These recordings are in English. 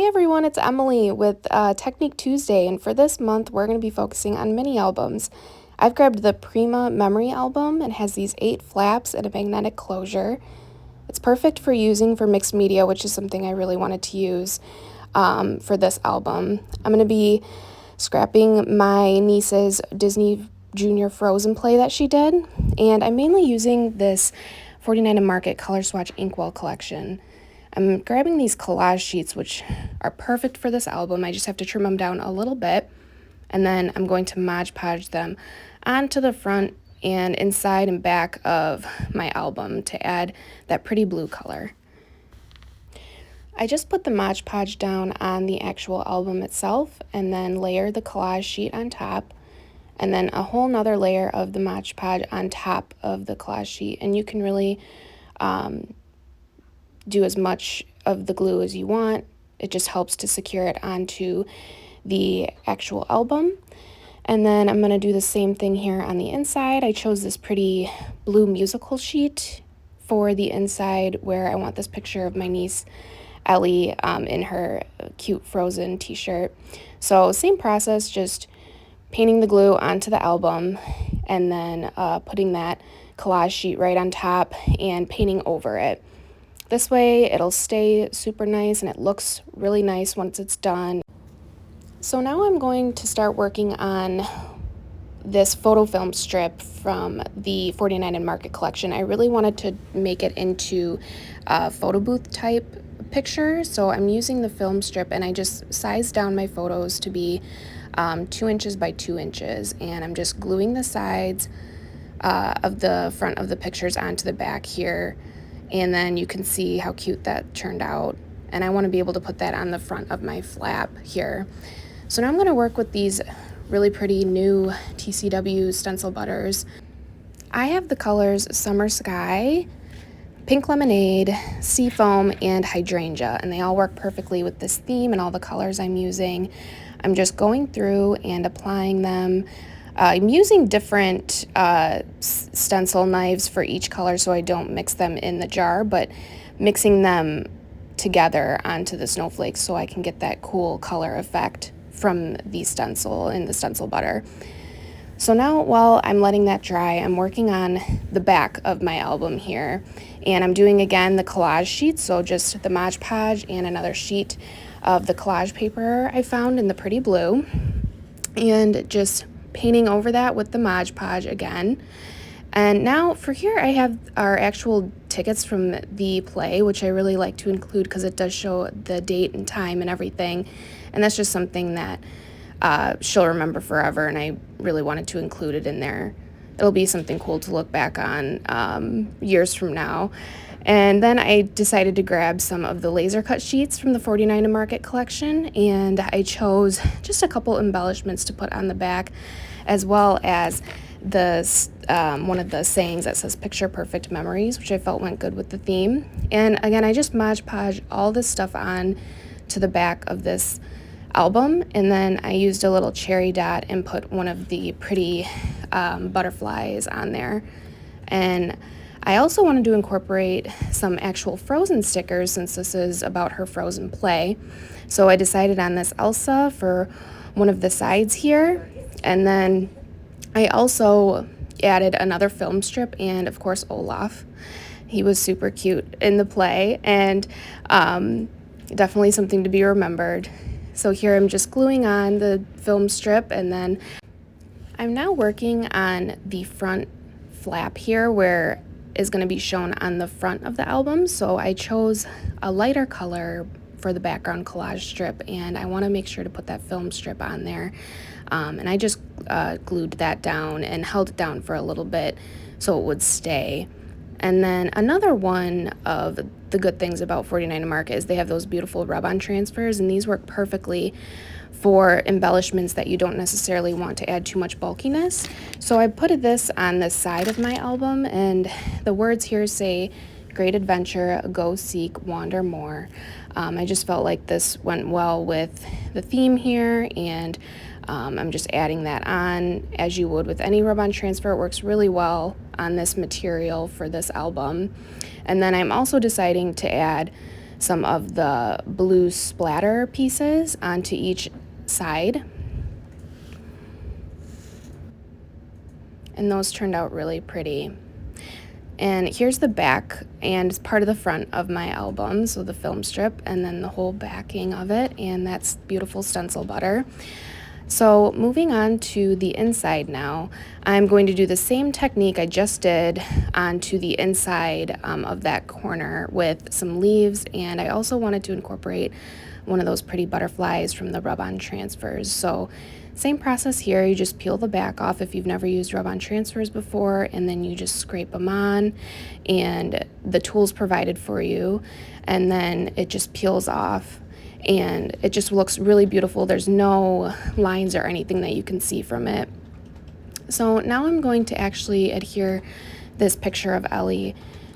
Hey everyone, it's Emily with Technique Tuesday, and for this month we're going to be focusing on mini albums. I've grabbed the Prima memory album. It has these 8 flaps and a magnetic closure. It's perfect for using for mixed media, which is something I really wanted to use for this album. I'm going to be scrapping my niece's Disney Junior Frozen play that she did, and I'm mainly using this 49 and Market Color Swatch Inkwell collection. I'm grabbing these collage sheets, which are perfect for this album. I just have to trim them down a little bit, and then I'm going to Mod Podge them onto the front and inside and back of my album to add that pretty blue color. I just put the Mod Podge down on the actual album itself and then layer the collage sheet on top, and then a whole nother layer of the Mod Podge on top of the collage sheet, and you can really do as much of the glue as you want. It just helps to secure it onto the actual album. And then I'm going to do the same thing here on the inside. I chose this pretty blue musical sheet for the inside where I want this picture of my niece Ellie in her cute Frozen t-shirt. So same process, just painting the glue onto the album and then putting that collage sheet right on top and painting over it. This way it'll stay super nice and it looks really nice once it's done. So now I'm going to start working on this photo film strip from the 49 and Market collection. I really wanted to make it into a photo booth type picture, so I'm using the film strip and I just sized down my photos to be 2 inches by 2 inches, and I'm just gluing the sides of the front of the pictures onto the back here. And then you can see how cute that turned out. And I want to be able to put that on the front of my flap here. So now I'm going to work with these really pretty new TCW stencil butters. I have the colors Summer Sky, Pink Lemonade, Seafoam, and Hydrangea, and they all work perfectly with this theme and all the colors I'm using. I'm just going through and applying them. I'm using different stencil knives for each color so I don't mix them in the jar, but mixing them together onto the snowflakes so I can get that cool color effect from the stencil and the stencil butter. So now while I'm letting that dry, I'm working on the back of my album here, and I'm doing again the collage sheets, so just the Mod Podge and another sheet of the collage paper I found in the pretty blue, and just painting over that with the Mod Podge again. And now for here I have our actual tickets from the play, which I really like to include because it does show the date and time and everything, and that's just something that she'll remember forever, and I really wanted to include it in there. It'll be something cool to look back on years from now. And then I decided to grab some of the laser cut sheets from the 49 and Market collection, and I chose just a couple embellishments to put on the back, as well as the one of the sayings that says "Picture Perfect Memories," which I felt went good with the theme. And again, I just Mod Podge all this stuff on to the back of this album, and then I used a little cherry dot and put one of the pretty butterflies on there. And I also wanted to incorporate some actual Frozen stickers since this is about her Frozen play. So I decided on this Elsa for one of the sides here. And then I also added another film strip and, of course, Olaf. He was super cute in the play, and definitely something to be remembered. So here I'm just gluing on the film strip, and then I'm now working on the front flap here where is going to be shown on the front of the album. So I chose a lighter color for the background collage strip, and I want to make sure to put that film strip on there. And I just glued that down and held it down for a little bit so it would stay. And then another one of the good things about 49 and Market is they have those beautiful rub-on transfers, and these work perfectly for embellishments that you don't necessarily want to add too much bulkiness. So I put this on the side of my album, and the words here say, "Great adventure, go seek, wander more." I just felt like this went well with the theme here, and I'm just adding that on as you would with any rub-on transfer. It works really well on this material for this album. And then I'm also deciding to add some of the blue splatter pieces onto each side. And those turned out really pretty. And here's the back and part of the front of my album, so the film strip and then the whole backing of it, and that's beautiful stencil butter. So moving on to the inside now, I'm going to do the same technique I just did onto the inside of that corner with some leaves, and I also wanted to incorporate one of those pretty butterflies from the rub-on transfers. So same process here, you just peel the back off if you've never used rub-on transfers before, and then you just scrape them on, and the tool's provided for you, and then it just peels off. And it just looks really beautiful. There's no lines or anything that you can see from it. So now I'm going to actually adhere this picture of Ellie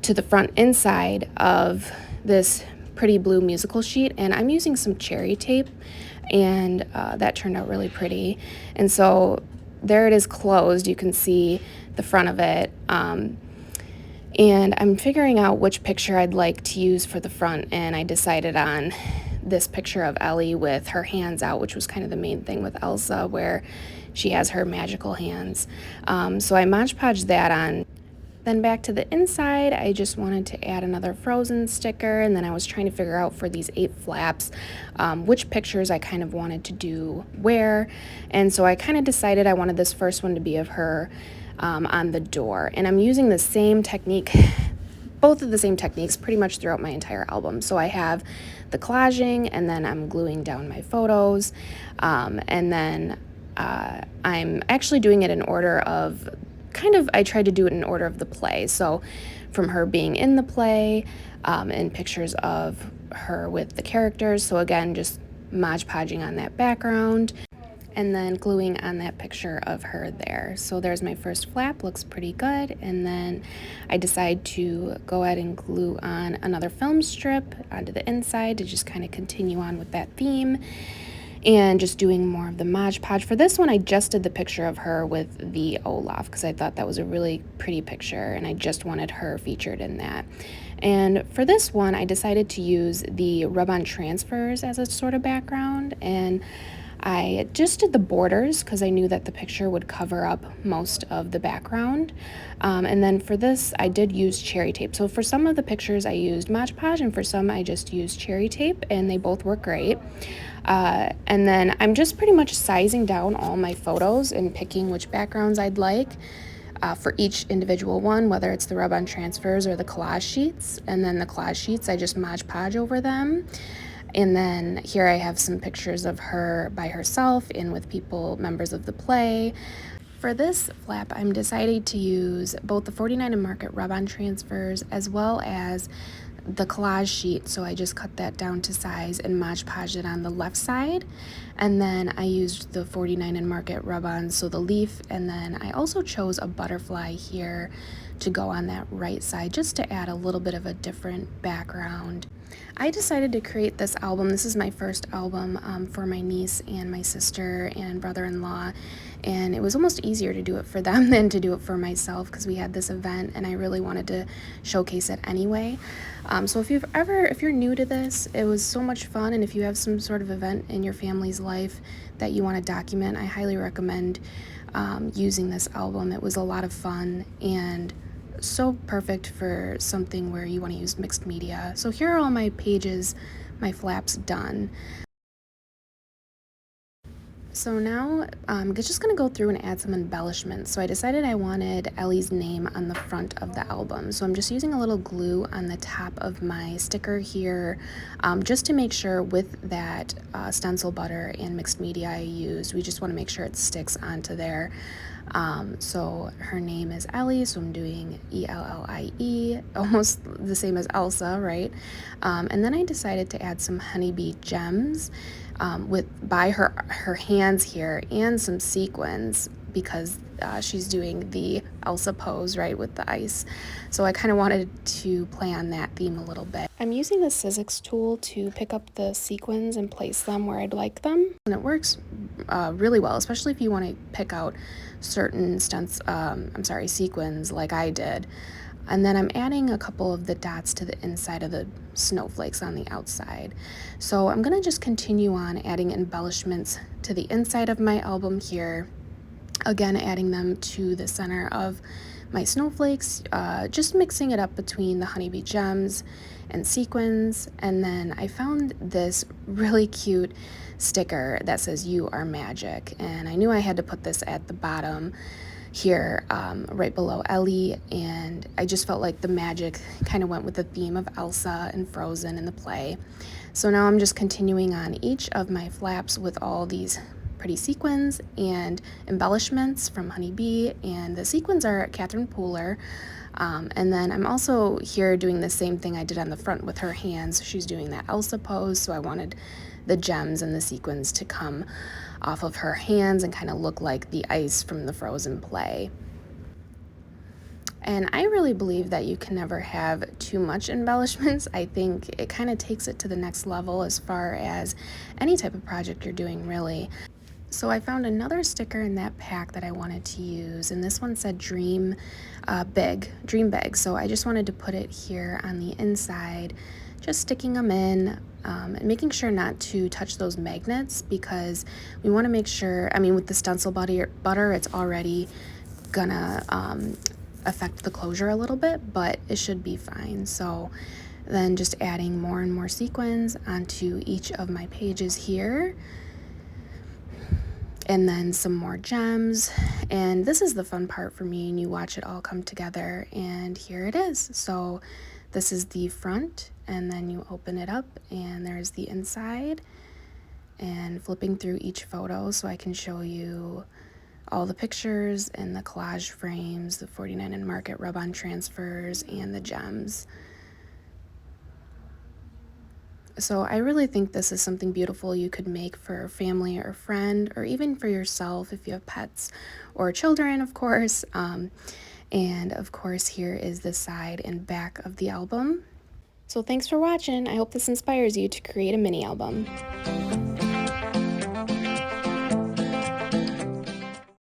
to the front inside of this pretty blue musical sheet, and I'm using some cherry tape, and that turned out really pretty. And so there it is closed. You can see the front of it. And I'm figuring out which picture I'd like to use for the front, and I decided on this picture of Ellie with her hands out, which was kind of the main thing with Elsa, where she has her magical hands. So I Mod Podged that on. Then back to the inside, I just wanted to add another Frozen sticker, and then I was trying to figure out for these 8 flaps which pictures I kind of wanted to do where. And so I kind of decided I wanted this first one to be of her on the door. And I'm using the same technique, both of the same techniques pretty much throughout my entire album. So I have the collaging, and then I'm gluing down my photos, and then I'm actually doing it in order of I tried to do it in order of the play. So from her being in the play, and pictures of her with the characters. So again, just Mod Podging on that background, and then gluing on that picture of her there. So there's my first flap, looks pretty good. And then I decide to go ahead and glue on another film strip onto the inside to just kind of continue on with that theme, and just doing more of the Mod Podge. For this one, I just did the picture of her with the Olaf because I thought that was a really pretty picture, and I just wanted her featured in that. And for this one, I decided to use the rub-on transfers as a sort of background, and I just did the borders because I knew that the picture would cover up most of the background. And then for this, I did use cherry tape. So for some of the pictures, I used Mod Podge, and for some, I just used cherry tape, and they both work great. And then I'm just pretty much sizing down all my photos and picking which backgrounds I'd like for each individual one, whether it's the rub-on transfers or the collage sheets. And then the collage sheets, I just Mod Podge over them. And then here I have some pictures of her by herself and with members of the play. For this flap, I'm deciding to use both the 49 and Market rub-on transfers as well as the collage sheet. So I just cut that down to size and Mod Podged it on the left side. And then I used the 49 and Market rub-ons, so the leaf, and then I also chose a butterfly here to go on that right side just to add a little bit of a different background. I decided to create this album. This is my first album for my niece and my sister and brother-in-law, and it was almost easier to do it for them than to do it for myself because we had this event and I really wanted to showcase it anyway. So if you're new to this, it was so much fun, and if you have some sort of event in your family's life that you want to document, I highly recommend using this album. It was a lot of fun and so perfect for something where you want to use mixed media. So here are all my pages, my flaps done. So now I'm just going to go through and add some embellishments. So I decided I wanted Ellie's name on the front of the album. So I'm just using a little glue on the top of my sticker here, just to make sure with that stencil butter and mixed media I used, we just want to make sure it sticks onto there. So her name is Ellie, so I'm doing E-L-L-I-E, almost the same as Elsa, right? And then I decided to add some honeybee gems by her hands here, and some sequins because she's doing the Elsa pose, right, with the ice. So I kind of wanted to play on that theme a little bit. I'm using the Sizzix tool to pick up the sequins and place them where I'd like them. And it works really well, especially if you want to pick out certain sequins like I did. And then I'm adding a couple of the dots to the inside of the snowflakes on the outside. So I'm gonna just continue on adding embellishments to the inside of my album here. Again, adding them to the center of my snowflakes, just mixing it up between the honeybee gems and sequins. And then I found this really cute sticker that says "You are magic," and I knew I had to put this at the bottom here, right below Ellie, and I just felt like the magic kind of went with the theme of Elsa and Frozen in the play. So now I'm just continuing on each of my flaps with all these pretty sequins and embellishments from Honeybee, and the sequins are Catherine Pooler. And then I'm also here doing the same thing I did on the front with her hands. She's doing that Elsa pose, so I wanted the gems and the sequins to come off of her hands and kind of look like the ice from the Frozen play. And I really believe that you can never have too much embellishments. I think it kind of takes it to the next level as far as any type of project you're doing, really. So I found another sticker in that pack that I wanted to use, and this one said dream big. So I just wanted to put it here on the inside, just sticking them in, and making sure not to touch those magnets, because we want to make sure, I mean, with the stencil butter, it's already gonna affect the closure a little bit, but it should be fine. So then just adding more and more sequins onto each of my pages here, and then some more gems. And this is the fun part for me, and you watch it all come together, and here it is. So this is the front, and then you open it up and there's the inside, and flipping through each photo so I can show you all the pictures and the collage frames, the 49 and Market rub-on transfers, and the gems. So I really think this is something beautiful you could make for a family or a friend, or even for yourself if you have pets or children, of course. And of course, here is the side and back of the album. So thanks for watching. I hope this inspires you to create a mini album.